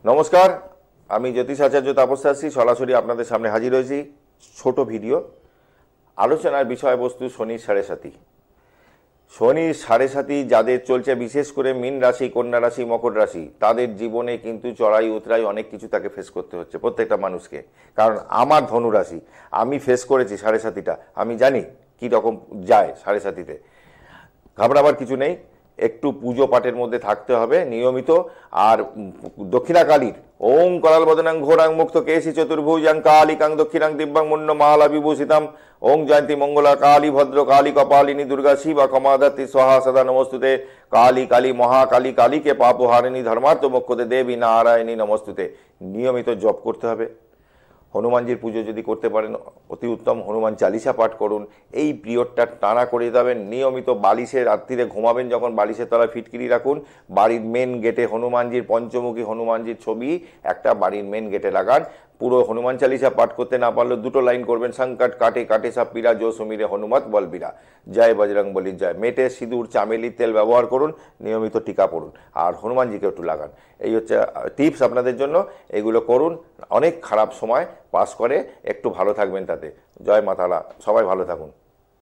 নমস্কার, আমি জ্যোতিষ আচার্য তাপস্যাসী সরাসরি আপনাদের সামনে হাজির হয়েছি। ছোট ভিডিও আলোচনার বিষয়বস্তু শনির সাড়ে সাতি। শনির সাড়ে সাতি যাদের চলছে, বিশেষ করে মীন রাশি, কন্যা রাশি, মকর রাশি, তাদের জীবনে কিন্তু চড়াই উতরাই অনেক কিছু তাকে ফেস করতে হচ্ছে, প্রত্যেকটা মানুষকে। কারণ আমার ধনু রাশি, আমি ফেস করেছি সাড়ে সাতিটা, আমি জানি কী রকম যায় সাড়ে সাতিতে। ঘাবড়াবার কিছু নেই, একটু পুজো পাঠের মধ্যে থাকতে হবে নিয়মিত। আর দক্ষিণাকালীর ওং করাল বদনাং ঘোরাং মুক্ত কেশি চতুর্ভুজাং কালিকাং দক্ষিণাং দিব্যাং মুন্ড মালা বিভূষিতাম ওং জয়ন্তী মঙ্গলা কালী ভদ্র কালী কপালিনী দুর্গা শিবা কমাদাতি সহা সদা নমস্তুতে কালী কালী মহাকালী কালীকে পাপহারিণী ধর্মার্থ মোক্ষতে দেবী নারায়ণী নমস্তুতে। নিয়মিত জপ করতে হবে। হনুমানজির পুজো যদি করতে পারেন অতি উত্তম, হনুমান চালিসা পাঠ করুন। এই পিরিয়ডটা টানা করে দেবেন। নিয়মিত বালিশে রাত্রিরে ঘুমাবেন যখন, বালিশের তলায় ফিটকিরি রাখুন। বাড়ির মেন গেটে হনুমানজির, পঞ্চমুখী হনুমানজির ছবি একটা বাড়ির মেন গেটে লাগান। পুরো হনুমান চালিসা পাঠ করতে না পারলেও দুটো লাইন করবেন, সংকট কাটে কাটে সব পীড়া জো সুমিরে হনুমত বলবীরা, জয় বজরং বলির জয়। মেটে সিঁদুর চামেলির তেল ব্যবহার করুন, নিয়মিত টিকা পড়ুন, আর হনুমানজিকে একটু লাগান। এই হচ্ছে টিপস আপনাদের জন্য, এগুলো করুন। অনেক খারাপ সময় পাস করে, একটু ভালো থাকবেন তাতে। জয় মা তারা, সবাই ভালো থাকুন।